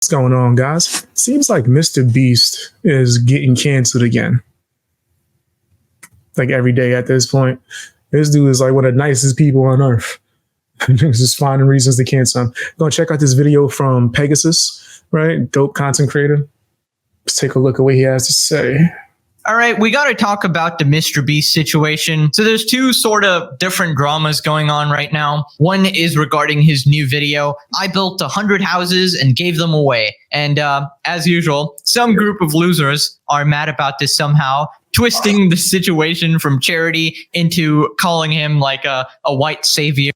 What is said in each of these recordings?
What's going on, guys? Seems like MrBeast is getting canceled again. Like every day at this point. This dude is like one of the nicest people on earth. Just finding reasons to cancel him. Go check out this video from Pegasus, right? Dope content creator. Let's take a look at what he has to say. All right, we got to talk about the MrBeast situation. So there's two sort of different dramas going on right now. One is regarding his new video. I built 100 houses and gave them away. And as usual, some group of losers are mad about this somehow, twisting the situation from charity into calling him like a white savior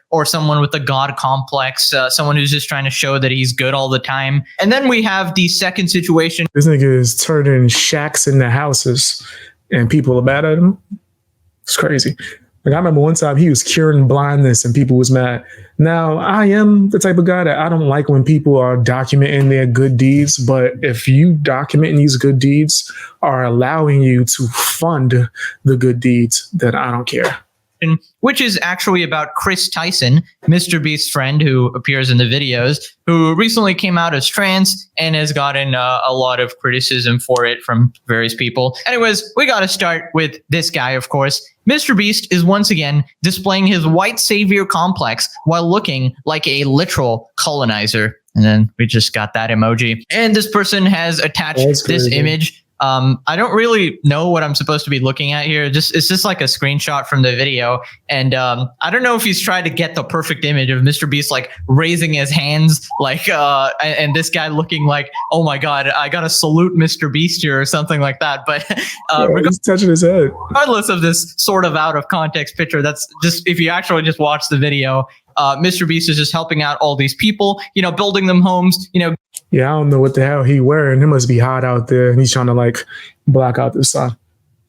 or someone with a god complex, someone who's just trying to show that he's good all the time. And then we have the second situation. This nigga is turning shacks into houses and people are mad at him. It's crazy. Like I remember one time he was curing blindness and people was mad. Now I am the type of guy that I don't like when people are documenting their good deeds, but if you documenting these good deeds are allowing you to fund the good deeds, then I don't care. Which is actually about Chris Tyson, MrBeast's friend who appears in the videos, who recently came out as trans and has gotten a lot of criticism for it from various people. Anyways, we got to start with this guy, of course. MrBeast is once again displaying his white savior complex while looking like a literal colonizer. And then we just got that emoji. And this person has attached this image. I don't really know what I'm supposed to be looking at here. It's just like a screenshot from the video. And I don't know if he's trying to get the perfect image of MrBeast like raising his hands like and this guy looking like, oh my God, I got to salute MrBeast here or something like that. But he's touching his head. Regardless of this sort of out of context picture, that's just if you actually just watch the video, MrBeast is just helping out all these people, you know, building them homes, you know. Yeah, I don't know what the hell he wearing. It must be hot out there and he's trying to like block out the sun.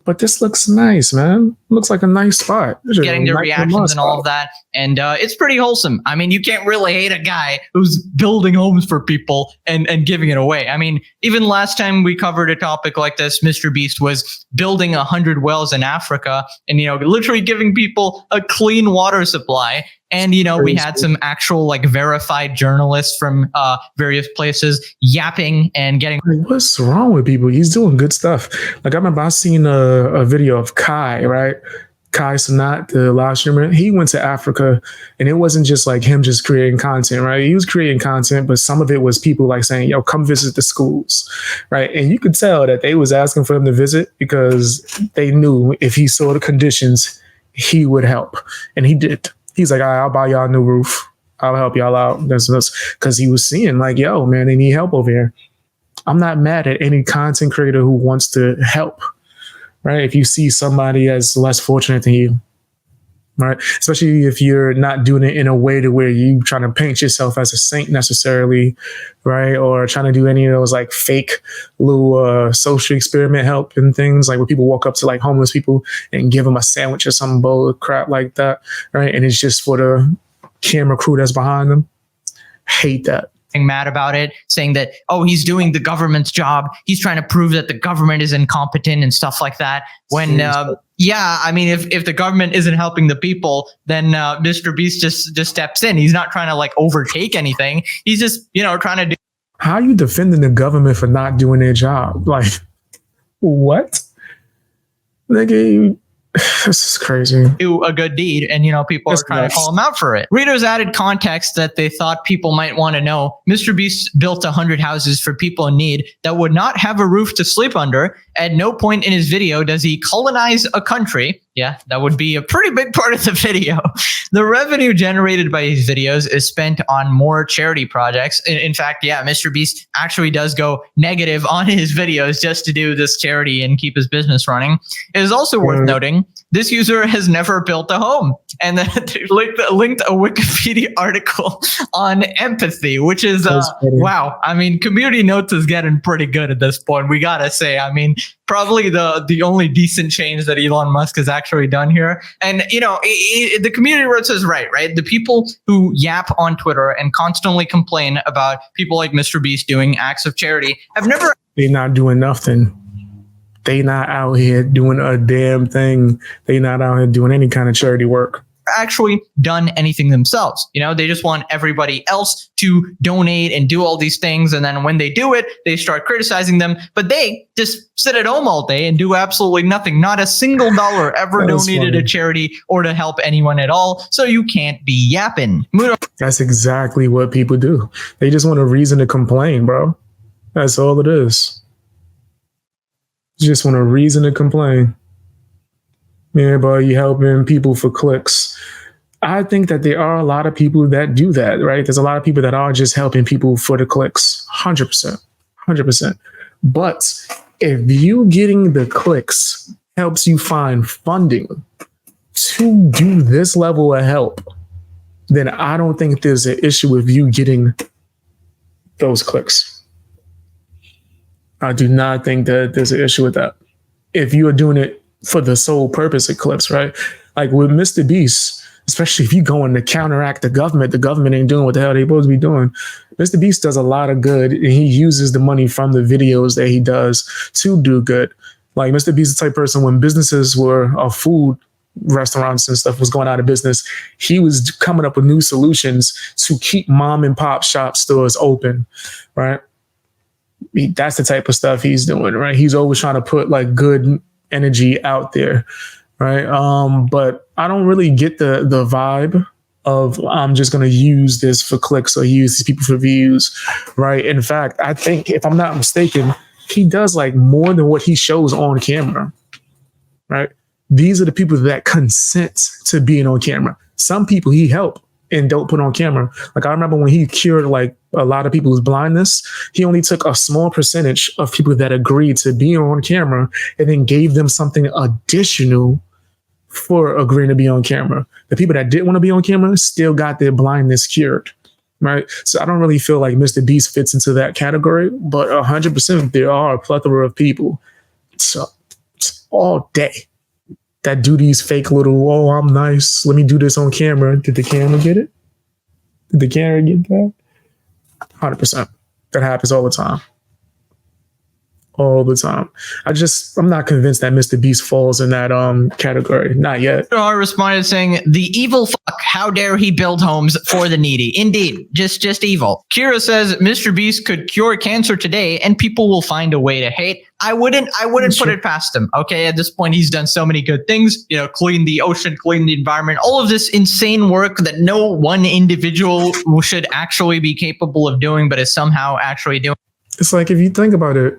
But this looks nice, man. Looks like a nice spot. Getting the reactions and all of that. And it's pretty wholesome. I mean, you can't really hate a guy who's building homes for people and giving it away. I mean, even last time we covered a topic like this, MrBeast was building 100 wells in Africa and, you know, literally giving people a clean water supply. And, you know, we had some actual like verified journalists from various places yapping and getting. What's wrong with people? He's doing good stuff. Like I remember I seen a video of Kai, right? Kai Sanat, the live streamer. He went to Africa and it wasn't just like him just creating content, right? He was creating content, but some of it was people like saying, yo, come visit the schools, right? And you could tell that they was asking for him to visit because they knew if he saw the conditions, he would help. And he did. He's like, all right, I'll buy y'all a new roof. I'll help y'all out. Because he was seeing like, yo, man, they need help over here. I'm not mad at any content creator who wants to help, right? If you see somebody as less fortunate than you, right? Especially if you're not doing it in a way to where you trying to paint yourself as a saint necessarily, right? Or trying to do any of those like fake little social experiment help and things like where people walk up to like homeless people and give them a sandwich or some bowl of crap like that, right? And it's just for the camera crew that's behind them. Hate that. Mad about it, saying that, oh, he's doing the government's job. He's trying to prove that the government is incompetent and stuff like that. When, yeah, I mean, if the government isn't helping the people, then MrBeast just steps in. He's not trying to like overtake anything. He's just, you know, trying to do. How are you defending the government for not doing their job? Like, what? Nigga, this is crazy. Do a good deed, and you know people are trying to call him out for it. Readers added context that they thought people might want to know. MrBeast built 100 houses for people in need that would not have a roof to sleep under. At no point in his video does he colonize a country. Yeah, that would be a pretty big part of the video. The revenue generated by his videos is spent on more charity projects. In fact, yeah, MrBeast actually does go negative on his videos just to do this charity and keep his business running. It is also worth noting this user has never built a home. And then they linked a Wikipedia article on empathy, which is, wow. I mean, Community Notes is getting pretty good at this point. We got to say, I mean, probably the only decent change that Elon Musk has actually done here. And, you know, the Community Notes is right? The people who yap on Twitter and constantly complain about people like MrBeast doing acts of charity have never. They're not doing nothing. They not out here doing a damn thing. They not out here doing any kind of charity work. actually done anything themselves. They just want everybody else to donate and do all these things. And then when they do it, they start criticizing them. But they just sit at home all day and do absolutely nothing. Not a single dollar ever donated to charity or to help anyone at all. So you can't be yapping. That's exactly what people do. They just want a reason to complain, bro. That's all it is. You just want a reason to complain. Yeah, bro, you helping people for clicks. I think that there are a lot of people that do that, right? There's a lot of people that are just helping people for the clicks. 100%. 100%. But if you getting the clicks helps you find funding to do this level of help, then I don't think there's an issue with you getting those clicks. I do not think that there's an issue with that. If you are doing it for the sole purpose of clips, right? Like with MrBeast, especially if you going to counteract the government ain't doing what the hell they supposed to be doing. MrBeast does a lot of good, and he uses the money from the videos that he does to do good. Like MrBeast is the type of person, when businesses were food restaurants and stuff was going out of business, he was coming up with new solutions to keep mom and pop shop stores open, right? That's the type of stuff he's doing, right? He's always trying to put like good energy out there, right? But I don't really get the vibe of I'm just going to use this for clicks or use these people for views, right? In fact, I think, if I'm not mistaken, he does like more than what he shows on camera, right? These are the people that consent to being on camera. Some people he helped and don't put on camera. Like I remember when he cured like a lot of people's blindness, he only took a small percentage of people that agreed to be on camera and then gave them something additional for agreeing to be on camera. The people that didn't want to be on camera still got their blindness cured, right? So I don't really feel like MrBeast fits into that category, but 100% there are a plethora of people, so all day, that do these fake little, oh, I'm nice, let me do this on camera. Did the camera get it? Did the camera get that? 100%. That happens all the time. All the time. I'm not convinced that MrBeast falls in that category. Not yet. I responded saying, the evil fuck, how dare he build homes for the needy? Indeed, just evil. Kira says MrBeast could cure cancer today and people will find a way to hate. I wouldn't put it past him. Okay, at this point, he's done so many good things, clean the ocean, clean the environment, all of this insane work that no one individual should actually be capable of doing, but is somehow actually doing. It's like, if you think about it,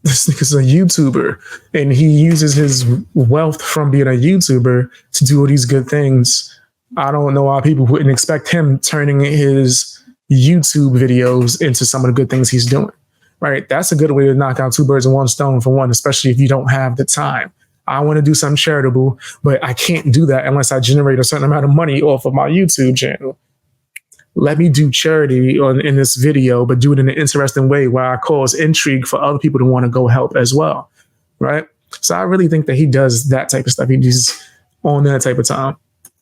this nigga's a YouTuber and he uses his wealth from being a YouTuber to do all these good things. I don't know why people wouldn't expect him turning his YouTube videos into some of the good things he's doing. Right, that's a good way to knock out two birds with one stone, for one, especially if you don't have the time. I want to do something charitable, but I can't do that unless I generate a certain amount of money off of my YouTube channel. Let me do charity in this video, but do it in an interesting way where I cause intrigue for other people to want to go help as well, right? So I really think that he does that type of stuff. He's on that type of time.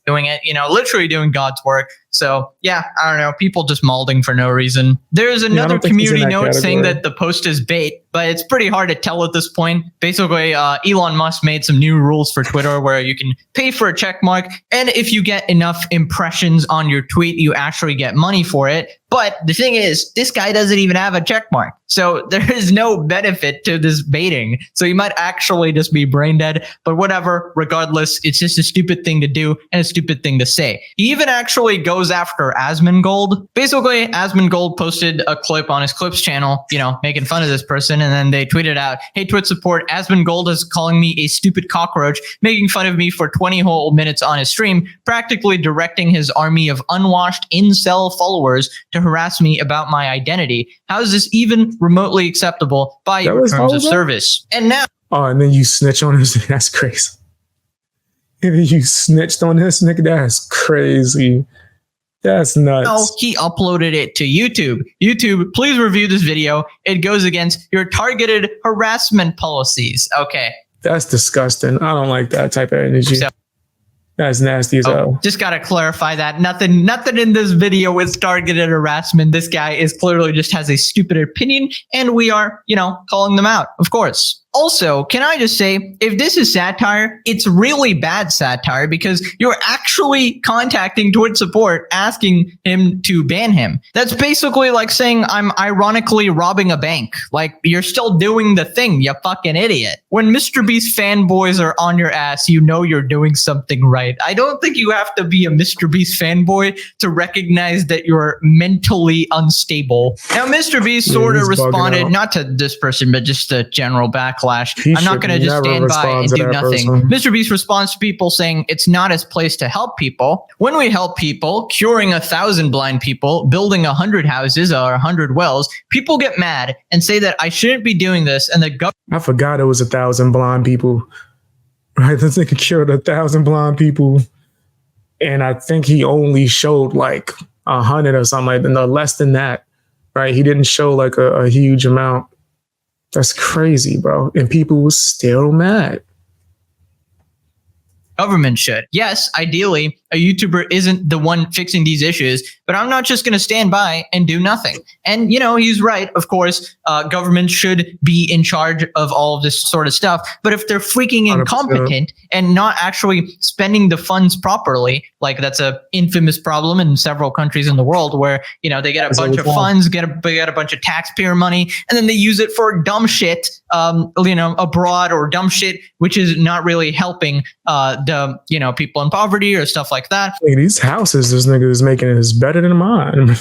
Doing it, literally doing God's work. So yeah, I don't know, people just molding for no reason. There's another community note saying that the post is bait, but it's pretty hard to tell at this point. Basically, Elon Musk made some new rules for Twitter where you can pay for a check mark, and if you get enough impressions on your tweet, you actually get money for it. But the thing is, this guy doesn't even have a check mark. So there is no benefit to this baiting. So you might actually just be brain dead, but whatever, regardless, it's just a stupid thing to do and a stupid thing to say. He even actually goes after Asmongold. Basically, Asmongold posted a clip on his Clips channel, making fun of this person, and then they tweeted out, hey, Twitch support, Asmongold is calling me a stupid cockroach, making fun of me for 20 whole minutes on his stream, practically directing his army of unwashed incel followers to harass me about my identity. How is this even remotely acceptable by your terms of service? And now, and then you snitch on this. That's crazy. And then you snitched on this nigga. That's crazy. That's nuts. No, he uploaded it to YouTube. YouTube, please review this video. It goes against your targeted harassment policies. Okay. That's disgusting. I don't like that type of energy. That's nasty as hell. Just gotta clarify that. Nothing in this video is targeted harassment. This guy is clearly just has a stupid opinion, and we are, calling them out, of course. Also, can I just say, if this is satire, it's really bad satire because you're actually contacting Twitch support asking him to ban him. That's basically like saying I'm ironically robbing a bank. Like, you're still doing the thing, you fucking idiot. When MrBeast fanboys are on your ass, you know you're doing something right. I don't think you have to be a MrBeast fanboy to recognize that you're mentally unstable. Now, MrBeast sort of responded, not to this person, but just a general backlash. I'm not going to just stand by and do nothing. MrBeast responds to people saying it's not his place to help people. When we help people, curing 1,000 blind people, building 100 houses or 100 wells, people get mad and say that I shouldn't be doing this, and the government. I forgot it was 1,000 blind people. Right, this nigga cured 1,000 blind people, and I think he only showed like 100 or something like that. No, less than that. Right, he didn't show like a huge amount. That's crazy, bro. And people were still mad. Government should. Yes, ideally, a YouTuber isn't the one fixing these issues, but I'm not just going to stand by and do nothing. And, you know, he's right. Of course, government should be in charge of all of this sort of stuff. But if they're freaking incompetent 100%. And not actually spending the funds properly, like that's a infamous problem in several countries in the world where, you know, they get a bunch of funds, get a bunch of taxpayer money, and then they use it for dumb shit, you know, abroad, or dumb shit, which is not really helping the, you know, people in poverty or stuff like that. Hey, these houses this nigga is making is better than mine.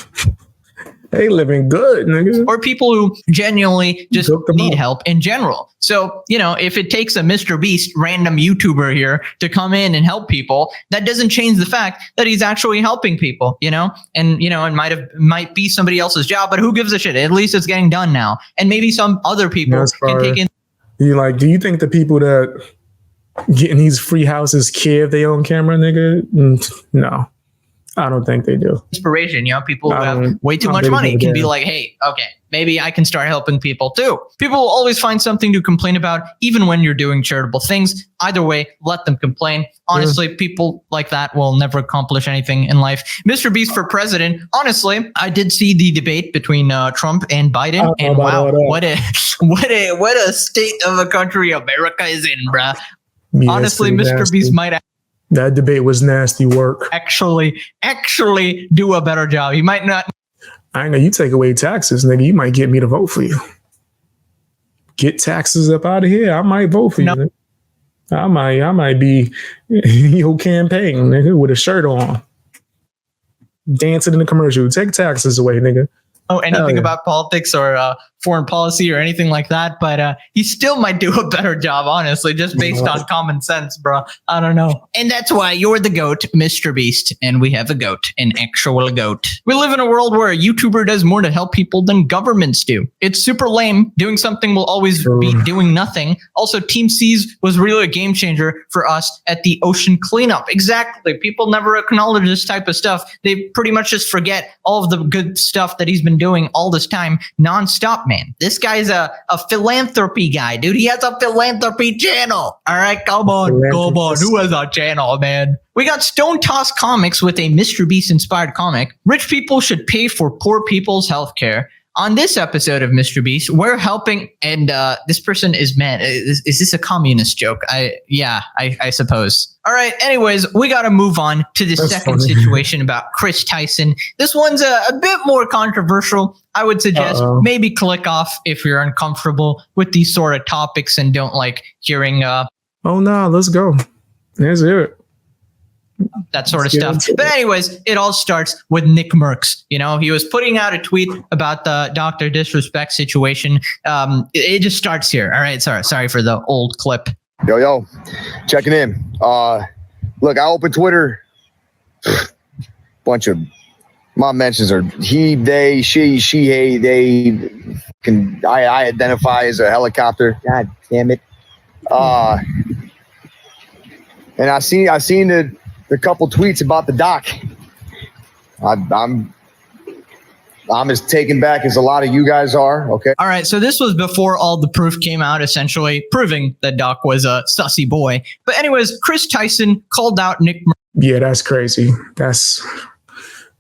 They living good, nigga. Or people who genuinely just need help in general. So, you know, if it takes a MrBeast random YouTuber here to come in and help people, that doesn't change the fact that he's actually helping people, you know? And, you know, it might be somebody else's job, but who gives a shit? At least it's getting done now. And maybe some other people can take in. Do you think the people that getting these free houses care if they own camera, nigga? No. I don't think they do. Inspiration, you know, people who have way too much money can be like, hey, okay, maybe I can start helping people too. People will always find something to complain about, even when you're doing charitable things. Either way, let them complain. Honestly, people like that will never accomplish anything in life. MrBeast for president. Honestly, I did see the debate between Trump and Biden, and wow, what a state of a country America is in, bruh. Yeah, honestly, MrBeast might. That debate was nasty work. Actually do a better job. He might not. I know you take away taxes, nigga. You might get me to vote for you. Get taxes up out of here. I might vote for you. Nigga. I might be your campaign, nigga, with a shirt on, dancing in the commercial. Take taxes away, nigga. Anything about politics or foreign policy or anything like that, but he still might do a better job, honestly, just based on common sense, bro. I don't know. And that's why you're the GOAT, MrBeast, and we have a GOAT, an actual GOAT. We live in a world where a YouTuber does more to help people than governments do. It's super lame. Doing something will always be doing nothing. Also, Team Seas was really a game changer for us at the ocean cleanup. Exactly. People never acknowledge this type of stuff. They pretty much just forget all of the good stuff that he's been doing all this time nonstop, man. This guy's a philanthropy guy, dude. He has a philanthropy channel. All right, come on. Who has a channel, man? We got Stone Toss Comics with a MrBeast inspired comic. Rich people should pay for poor people's healthcare. On this episode of MrBeast, we're helping, and this person is mad. Is this a communist joke? I suppose. All right. Anyways, we got to move on to the second situation about Chris Tyson. This one's a bit more controversial. I would suggest maybe click off if you're uncomfortable with these sort of topics and don't like hearing. Oh no, let's go. Let's hear it. That sort of stuff. But anyways, it all starts with Nick Merckx. You know, he was putting out a tweet about the Dr. Disrespect situation. It just starts here. All right. Sorry for the old clip. Yo, checking in. Look, I opened Twitter. Bunch of my mentions are he, they, she, hey, they. I identify as a helicopter. God damn it. And I seen the couple tweets about the doc. I'm as taken back as a lot of you guys are. Okay. All right. So this was before all the proof came out, essentially proving that Doc was a sussy boy. But anyways, Chris Tyson called out Nick. Yeah, that's crazy. That's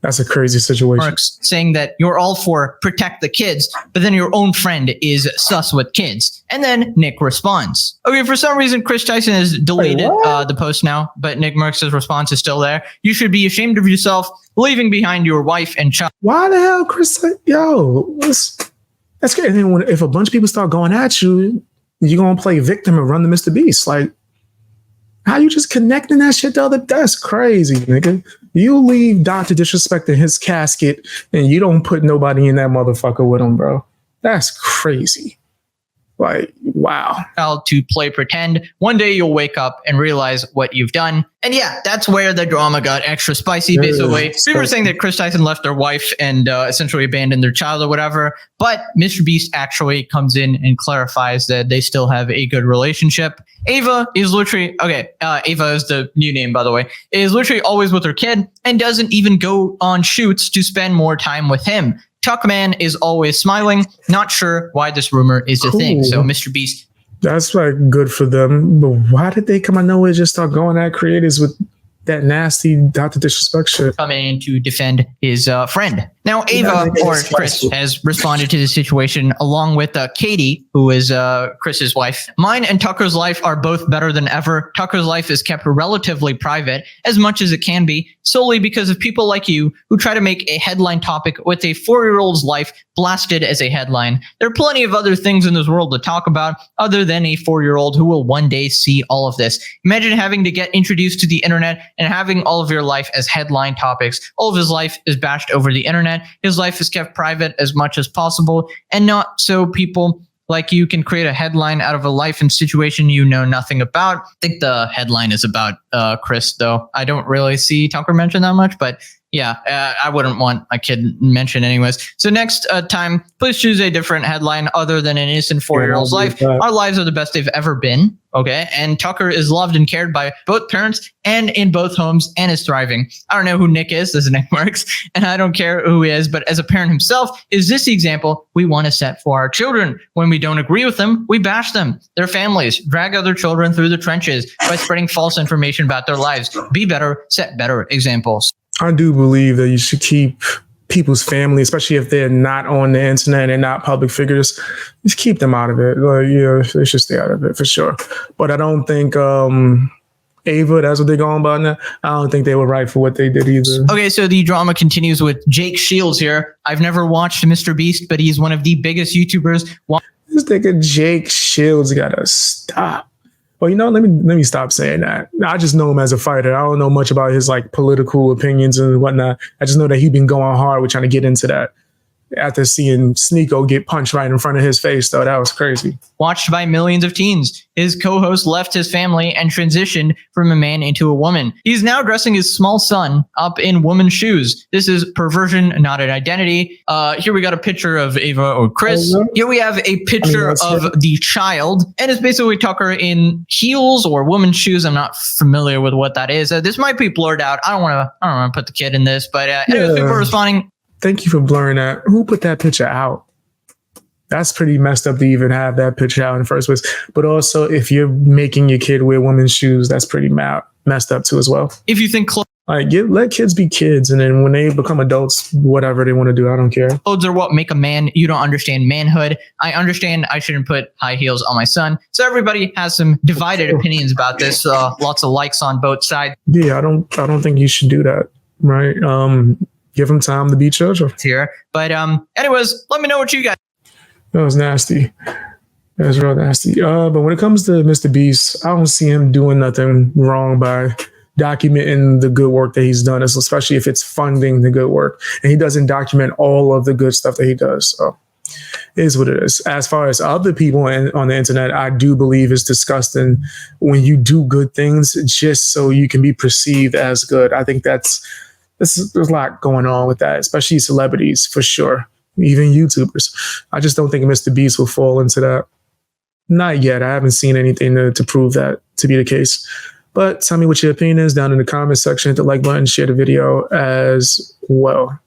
That's a crazy situation. Saying that you're all for protect the kids, but then your own friend is sus with kids. And then Nick responds. Okay, for some reason, Chris Tyson has deleted the post now, but Nick Merckx's response is still there. You should be ashamed of yourself, leaving behind your wife and child. Why the hell, Chris? Yo, that's great. And then if a bunch of people start going at you, you're going to play victim and run the MrBeast. Like, how you just connecting that shit to other? That's crazy, nigga. You leave Dr. Disrespect in his casket and you don't put nobody in that motherfucker with him, bro. That's crazy. Like, wow. To play pretend. One day you'll wake up and realize what you've done. And yeah, that's where the drama got extra spicy. Basically, people were saying that Chris Tyson left their wife and essentially abandoned their child or whatever. But MrBeast actually comes in and clarifies that they still have a good relationship. Ava is literally, Ava is the new name, by the way, is literally always with her kid and doesn't even go on shoots to spend more time with him. Tuckman is always smiling. Not sure why this rumor is a thing. So MrBeast. That's like good for them. But why did they come out of nowhere and just start going at creators with that nasty Dr. Disrespect shit? Coming in to defend his friend. Now, Ava, or Chris, has responded to the situation along with Katie, who is Chris's wife. Mine and Tucker's life are both better than ever. Tucker's life is kept relatively private, as much as it can be, solely because of people like you who try to make a headline topic with a 4-year-old's life blasted as a headline. There are plenty of other things in this world to talk about other than a 4-year-old who will one day see all of this. Imagine having to get introduced to the internet and having all of your life as headline topics. All of his life is bashed over the internet. His life is kept private as much as possible, and not so people like you can create a headline out of a life and situation you know nothing about. I think the headline is about Chris, though. I don't really see Tucker mention that much, but yeah, I wouldn't want a kid mentioned anyways. So next time, please choose a different headline other than an innocent 4-year-old's life. Our lives are the best they've ever been. Okay. And Tucker is loved and cared by both parents and in both homes and is thriving. I don't know who Nick is. This is Nick Merckx, and I don't care who he is. But as a parent himself, is this the example we want to set for our children? When we don't agree with them, we bash them, their families, drag other children through the trenches by spreading false information about their lives. Be better, set better examples. I do believe that you should keep people's family, especially if they're not on the internet and not public figures, just keep them out of it. Like, yeah, they should stay out of it for sure. But I don't think Ava, that's what they're going about now. I don't think they were right for what they did either. Okay, so the drama continues with Jake Shields here. I've never watched MrBeast, but he's one of the biggest YouTubers. This nigga Jake Shields gotta stop. Well, you know, let me stop saying that. I just know him as a fighter. I don't know much about his like political opinions and whatnot. I just know that he's been going hard with trying to get into that. After seeing Sneeko get punched right in front of his face, though, that was crazy. Watched by millions of teens. His co-host left his family and transitioned from a man into a woman. He's now dressing his small son up in woman's shoes. This is perversion, not an identity. Here we got a picture of Ava or Chris. Here we have a picture of the child, and it's basically Tucker in heels or woman's shoes. I'm not familiar with what that is. This might be blurred out. I don't want to put the kid in this, but anyways, people are responding. Thank you for blurring that. Who put that picture out? That's pretty messed up to even have that picture out in the first place. But also, if you're making your kid wear women's shoes, that's pretty messed up too as well. If you think let kids be kids, and then when they become adults, whatever they want to do, I don't care. Clothes are what make a man. You don't understand manhood. I understand I shouldn't put high heels on my son. So everybody has some divided opinions about this. Lots of likes on both sides. Yeah, I don't think you should do that, right? Give them time to be children here. But anyways, let me know what you guys. That was nasty. That was real nasty. But when it comes to MrBeast, I don't see him doing nothing wrong by documenting the good work that he's done, especially if it's funding the good work. And he doesn't document all of the good stuff that he does. So it is what it is. As far as other people on the internet, I do believe it's disgusting when you do good things just so you can be perceived as good. I think there's a lot going on with that, especially celebrities, for sure. Even YouTubers. I just don't think MrBeast will fall into that. Not yet. I haven't seen anything to prove that to be the case. But tell me what your opinion is down in the comment section. Hit the like button, share the video as well.